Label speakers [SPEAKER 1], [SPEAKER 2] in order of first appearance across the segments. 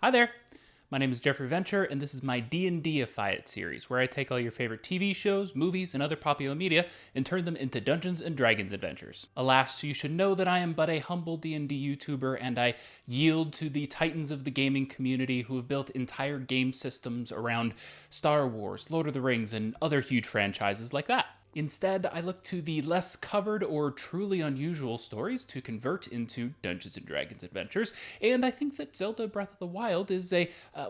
[SPEAKER 1] Hi there! My name is Jeffrey Venture, and this is my D&Dify It series, where I take all your favorite TV shows, movies, and other popular media and turn them into Dungeons & Dragons adventures. Alas, you should know that I am but a humble D&D YouTuber, and I yield to the titans of the gaming community who have built entire game systems around Star Wars, Lord of the Rings, and other huge franchises like that. Instead, I look to the less covered or truly unusual stories to convert into Dungeons & Dragons adventures, and I think that Zelda Breath of the Wild is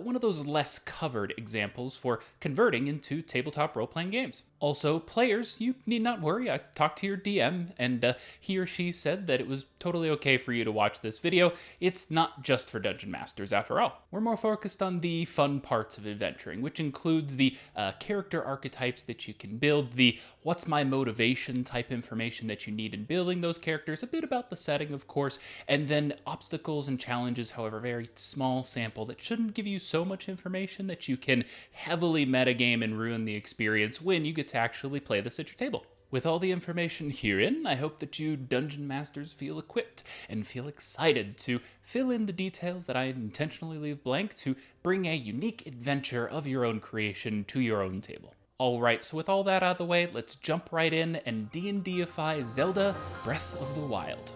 [SPEAKER 1] one of those less covered examples for converting into tabletop role-playing games. Also, players, you need not worry. I talked to your DM, and he or she said that it was totally okay for you to watch this video. It's not just for Dungeon Masters, after all. We're more focused on the fun parts of adventuring, which includes the character archetypes that you can build, the what's my motivation type information that you need in building those characters, a bit about the setting, of course, and then obstacles and challenges, however, very small sample that shouldn't give you so much information that you can heavily metagame and ruin the experience when you get to actually play this at your table. With all the information herein, I hope that you Dungeon Masters feel equipped and feel excited to fill in the details that I intentionally leave blank to bring a unique adventure of your own creation to your own table. Alright, so with all that out of the way, let's jump right in and D&Dify Zelda Breath of the Wild.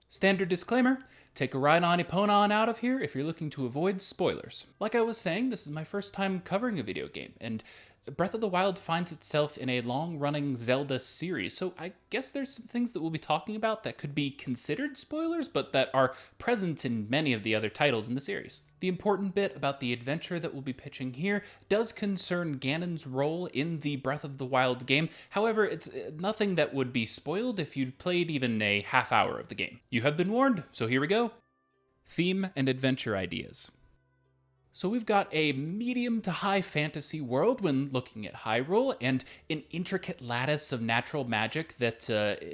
[SPEAKER 1] Standard disclaimer, take a ride on Epona out of here if you're looking to avoid spoilers. Like I was saying, this is my first time covering a video game, and Breath of the Wild finds itself in a long-running Zelda series, so I guess there's some things that we'll be talking about that could be considered spoilers, but that are present in many of the other titles in the series. The important bit about the adventure that we'll be pitching here does concern Ganon's role in the Breath of the Wild game. However, it's nothing that would be spoiled if you'd played even a half hour of the game. You have been warned, so here we go. Theme and adventure ideas. So we've got a medium to high fantasy world when looking at Hyrule, and an intricate lattice of natural magic that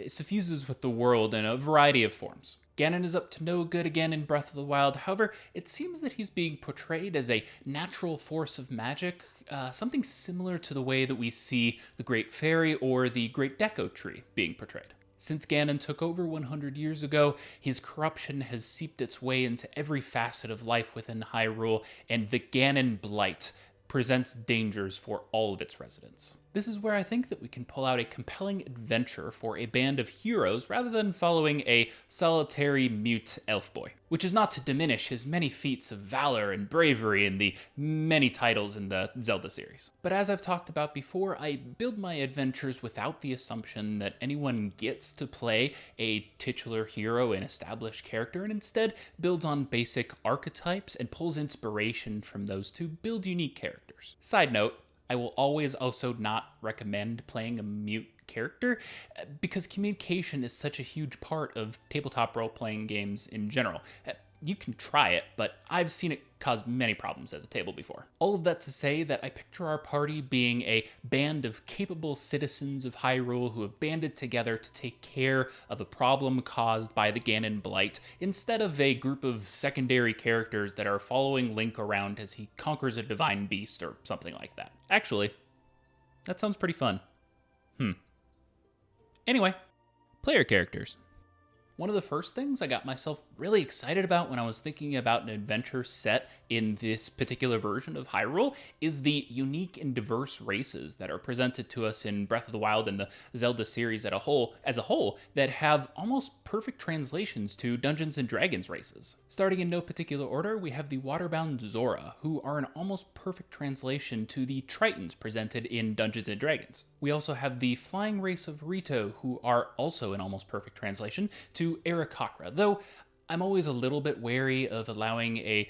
[SPEAKER 1] suffuses with the world in a variety of forms. Ganon is up to no good again in Breath of the Wild, however, it seems that he's being portrayed as a natural force of magic, something similar to the way that we see the Great Fairy or the Great Deco Tree being portrayed. Since Ganon took over 100 years ago, his corruption has seeped its way into every facet of life within Hyrule, and the Ganon Blight presents dangers for all of its residents. This is where I think that we can pull out a compelling adventure for a band of heroes rather than following a solitary mute elf boy, which is not to diminish his many feats of valor and bravery in the many titles in the Zelda series. But as I've talked about before, I build my adventures without the assumption that anyone gets to play a titular hero and established character, and instead builds on basic archetypes and pulls inspiration from those to build unique characters. Side note, I will always also not recommend playing a mute character because communication is such a huge part of tabletop role-playing games in general. You can try it, but I've seen it cause many problems at the table before. All of that to say that I picture our party being a band of capable citizens of Hyrule who have banded together to take care of a problem caused by the Ganon Blight, instead of a group of secondary characters that are following Link around as he conquers a divine beast or something like that. Actually, that sounds pretty fun. Anyway, player characters. One of the first things I got myself really excited about when I was thinking about an adventure set in this particular version of Hyrule is the unique and diverse races that are presented to us in Breath of the Wild and the Zelda series as a whole that have almost perfect translations to Dungeons & Dragons races. Starting in no particular order, we have the waterbound Zora, who are an almost perfect translation to the Tritons presented in Dungeons & Dragons. We also have the flying race of Rito, who are also an almost perfect translation to Aarakocra, though I'm always a little bit wary of allowing a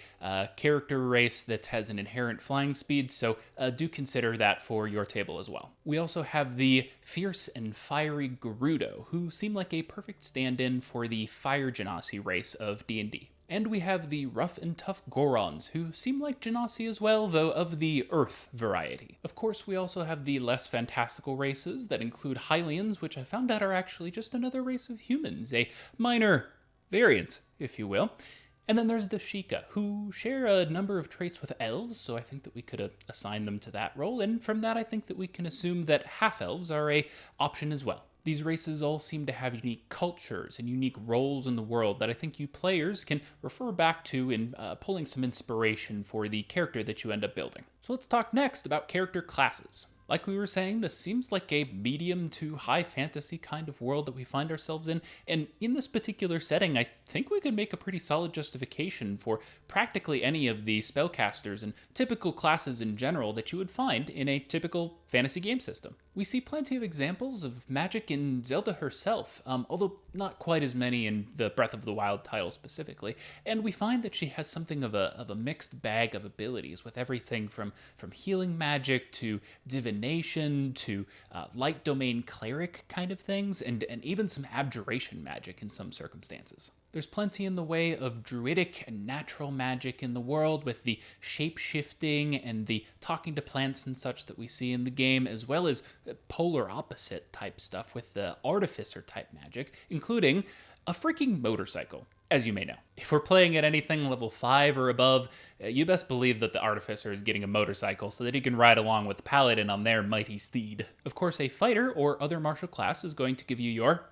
[SPEAKER 1] character race that has an inherent flying speed, so do consider that for your table as well. We also have the fierce and fiery Gerudo, who seem like a perfect stand-in for the Fire Genasi race of D&D. And we have the rough and tough Gorons, who seem like Genasi as well, though of the Earth variety. Of course, we also have the less fantastical races that include Hylians, which I found out are actually just another race of humans, a minor variant, if you will. And then there's the Sheikah, who share a number of traits with elves, so I think that we could assign them to that role, and from that I think that we can assume that half-elves are an option as well. These races all seem to have unique cultures and unique roles in the world that I think you players can refer back to in pulling some inspiration for the character that you end up building. So let's talk next about character classes. Like we were saying, this seems like a medium to high fantasy kind of world that we find ourselves in, and in this particular setting, I think we could make a pretty solid justification for practically any of the spellcasters and typical classes in general that you would find in a typical fantasy game system. We see plenty of examples of magic in Zelda herself, although not quite as many in the Breath of the Wild title specifically, and we find that she has something of a mixed bag of abilities with everything from healing magic to divination to light domain cleric kind of things, and even some abjuration magic in some circumstances. There's plenty in the way of druidic and natural magic in the world, with the shape-shifting and the talking to plants and such that we see in the game, as well as polar opposite type stuff with the artificer type magic, including a freaking motorcycle, as you may know. If we're playing at anything level 5 or above, you best believe that the artificer is getting a motorcycle so that he can ride along with the paladin on their mighty steed. Of course, a fighter or other martial class is going to give you your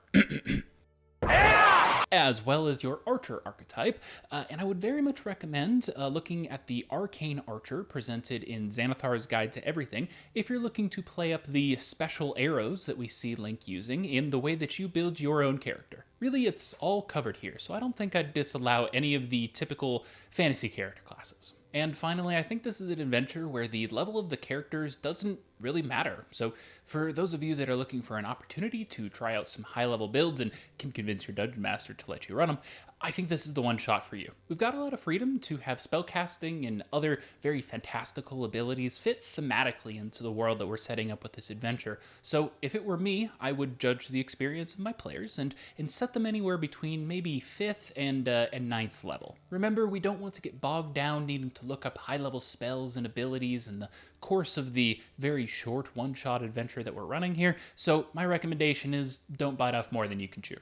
[SPEAKER 1] as well as your archer archetype, and I would very much recommend looking at the Arcane Archer presented in Xanathar's Guide to Everything if you're looking to play up the special arrows that we see Link using in the way that you build your own character. Really, it's all covered here, so I don't think I'd disallow any of the typical fantasy character classes. And finally, I think this is an adventure where the level of the characters doesn't really matter. So for those of you that are looking for an opportunity to try out some high-level builds and can convince your dungeon master to let you run them, I think this is the one shot for you. We've got a lot of freedom to have spellcasting and other very fantastical abilities fit thematically into the world that we're setting up with this adventure. So if it were me, I would judge the experience of my players and set them anywhere between maybe 5th and 9th level. Remember, we don't want to get bogged down needing to look up high-level spells and abilities in the course of the very short one-shot adventure that we're running here, so my recommendation is don't bite off more than you can chew.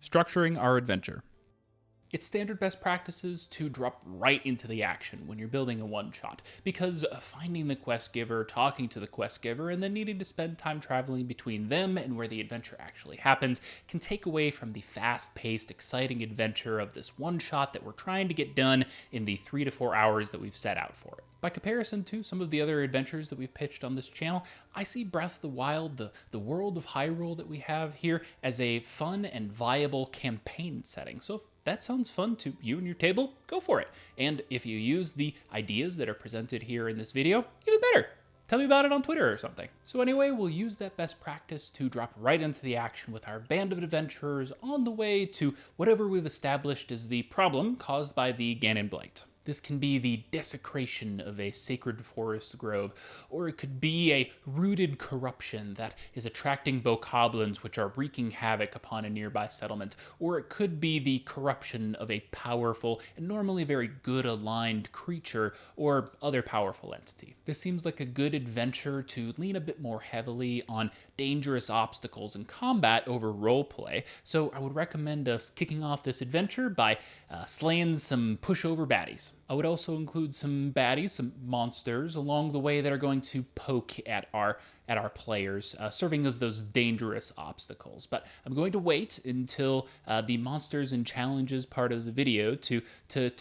[SPEAKER 1] Structuring our adventure. It's standard best practices to drop right into the action when you're building a one-shot, because finding the quest giver, talking to the quest giver, and then needing to spend time traveling between them and where the adventure actually happens can take away from the fast-paced, exciting adventure of this one-shot that we're trying to get done in the 3 to 4 hours that we've set out for it. By comparison to some of the other adventures that we've pitched on this channel, I see Breath of the Wild, the world of Hyrule that we have here, as a fun and viable campaign setting. So if that sounds fun to you and your table, go for it. And if you use the ideas that are presented here in this video, even better. Tell me about it on Twitter or something. So anyway, we'll use that best practice to drop right into the action with our band of adventurers on the way to whatever we've established is the problem caused by the Ganon Blight. This can be the desecration of a sacred forest grove, or it could be a rooted corruption that is attracting bokoblins which are wreaking havoc upon a nearby settlement, or it could be the corruption of a powerful and normally very good aligned creature or other powerful entity. This seems like a good adventure to lean a bit more heavily on dangerous obstacles and combat over roleplay, so I would recommend us kicking off this adventure by slaying some pushover baddies. I would also include some baddies, some monsters along the way that are going to poke at our players, serving as those dangerous obstacles. But I'm going to wait until the monsters and challenges part of the video to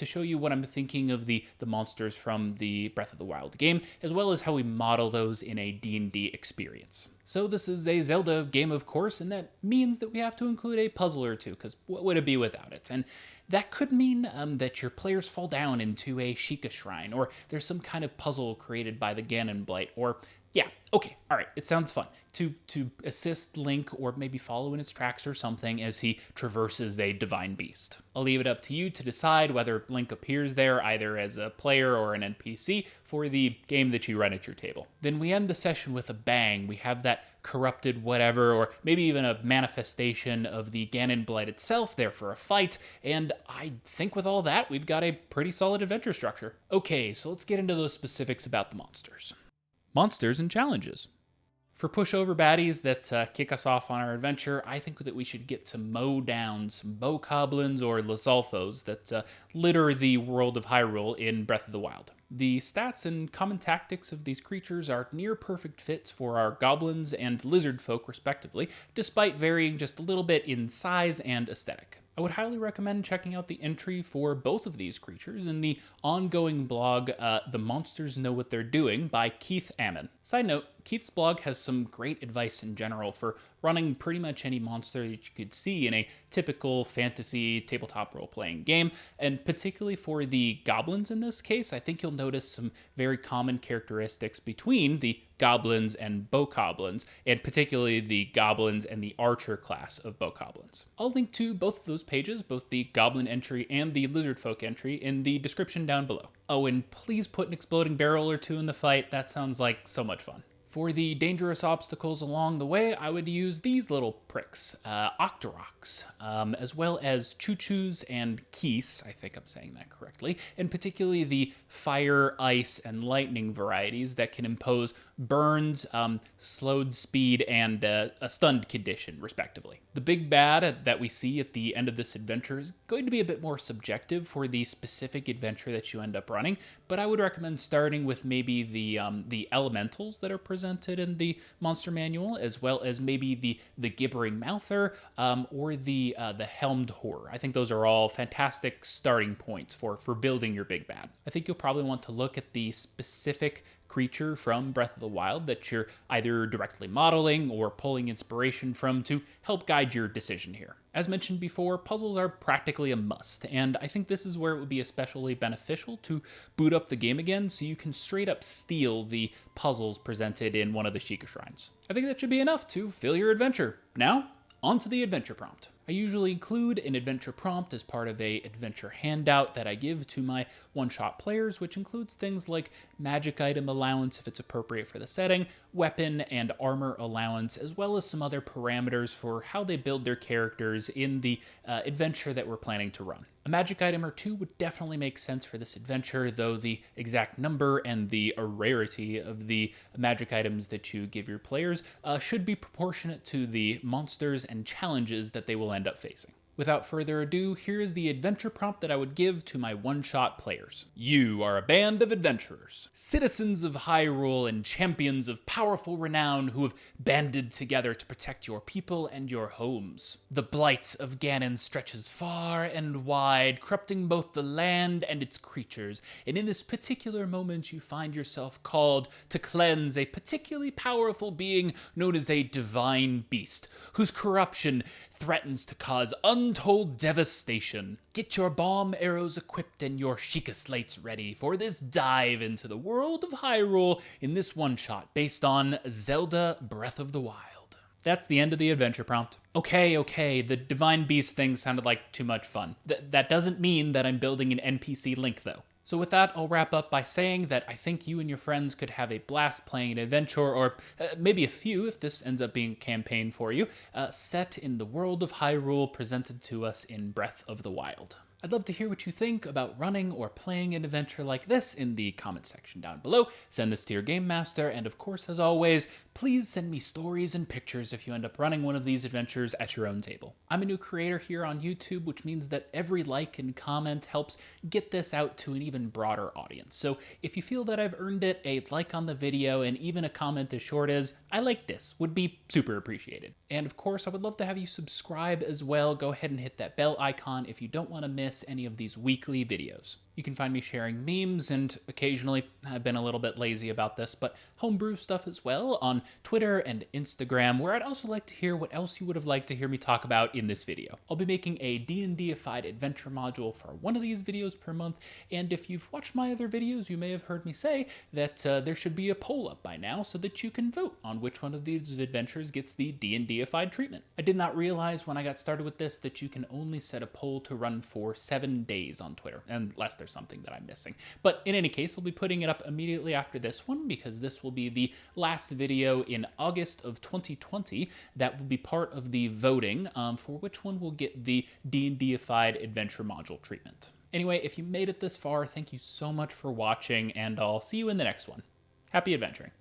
[SPEAKER 1] show you what I'm thinking of the monsters from the Breath of the Wild game, as well as how we model those in a D&D experience. So this is a Zelda game, of course, and that means that we have to include a puzzle or two, because what would it be without it? And that could mean that your players fall down into a Sheikah shrine, or there's some kind of puzzle created by the Ganon Blight, or yeah, okay, all right, it sounds fun. To assist Link or maybe follow in his tracks or something as he traverses a divine beast. I'll leave it up to you to decide whether Link appears there either as a player or an NPC for the game that you run at your table. Then we end the session with a bang. We have that corrupted whatever, or maybe even a manifestation of the Ganon Blight itself there for a fight, and I think with all that, we've got a pretty solid adventure structure. Okay, so let's get into those specifics about the monsters. Monsters and challenges. For pushover baddies that kick us off on our adventure, I think that we should get to mow down some bokoblins or Lizardfolks that litter the world of Hyrule in Breath of the Wild. The stats and common tactics of these creatures are near perfect fits for our goblins and lizardfolk respectively, despite varying just a little bit in size and aesthetic. I would highly recommend checking out the entry for both of these creatures in the ongoing blog The Monsters Know What They're Doing by Keith Ammann. Side note, Keith's blog has some great advice in general for running pretty much any monster that you could see in a typical fantasy tabletop role-playing game, and particularly for the goblins in this case, I think you'll notice some very common characteristics between the goblins and bokoblins, and particularly the goblins and the archer class of bokoblins. I'll link to both of those pages, both the goblin entry and the lizardfolk entry, in the description down below. Oh, and please put an exploding barrel or two in the fight. That sounds like so much fun. For the dangerous obstacles along the way, I would use these little pricks, Octoroks, as well as Choo-Choos and Keese, I think I'm saying that correctly, and particularly the fire, ice, and lightning varieties that can impose burns, slowed speed, and a stunned condition, respectively. The big bad that we see at the end of this adventure is going to be a bit more subjective for the specific adventure that you end up running, but I would recommend starting with maybe the elementals that are presented in the monster manual, as well as maybe the gibbering mouther or the helmed horror. I think those are all fantastic starting points for building your big bad. I think you'll probably want to look at the specific creature from Breath of the Wild that you're either directly modeling or pulling inspiration from to help guide your decision here. As mentioned before, puzzles are practically a must, and I think this is where it would be especially beneficial to boot up the game again so you can straight up steal the puzzles presented in one of the Sheikah Shrines. I think that should be enough to fill your adventure. Now, on to the adventure prompt. I usually include an adventure prompt as part of a adventure handout that I give to my one-shot players, which includes things like magic item allowance if it's appropriate for the setting, weapon and armor allowance, as well as some other parameters for how they build their characters in the adventure that we're planning to run. A magic item or two would definitely make sense for this adventure, though the exact number and the rarity of the magic items that you give your players should be proportionate to the monsters and challenges that they will end up facing. Without further ado, here is the adventure prompt that I would give to my one-shot players. You are a band of adventurers, citizens of Hyrule and champions of powerful renown who have banded together to protect your people and your homes. The blight of Ganon stretches far and wide, corrupting both the land and its creatures, and in this particular moment you find yourself called to cleanse a particularly powerful being known as a divine beast, whose corruption threatens to cause untold devastation. Get your bomb arrows equipped and your Sheikah slates ready for this dive into the world of Hyrule in this one-shot based on Zelda Breath of the Wild. That's the end of the adventure prompt. Okay, the Divine Beast thing sounded like too much fun. That doesn't mean that I'm building an NPC Link, though. So with that, I'll wrap up by saying that I think you and your friends could have a blast playing an adventure, or maybe a few if this ends up being a campaign for you, set in the world of Hyrule presented to us in Breath of the Wild. I'd love to hear what you think about running or playing an adventure like this in the comment section down below. Send this to your game master, and of course, as always, please send me stories and pictures if you end up running one of these adventures at your own table. I'm a new creator here on YouTube, which means that every like and comment helps get this out to an even broader audience. So if you feel that I've earned it, a like on the video and even a comment as short as, "I like this," would be super appreciated. And of course, I would love to have you subscribe as well. Go ahead and hit that bell icon if you don't want to miss any of these weekly videos. You can find me sharing memes, and occasionally, I've been a little bit lazy about this, but homebrew stuff as well on Twitter and Instagram, where I'd also like to hear what else you would have liked to hear me talk about in this video. I'll be making a D&Dified adventure module for one of these videos per month, and if you've watched my other videos, you may have heard me say that there should be a poll up by now so that you can vote on which one of these adventures gets the D&Dified treatment. I did not realize when I got started with this that you can only set a poll to run for 7 days on Twitter, unless there's something that I'm missing. But in any case, I'll be putting it up immediately after this one because this will be the last video in August of 2020 that will be part of the voting for which one will get the D&Dified adventure module treatment. Anyway, if you made it this far, thank you so much for watching, and I'll see you in the next one. Happy adventuring.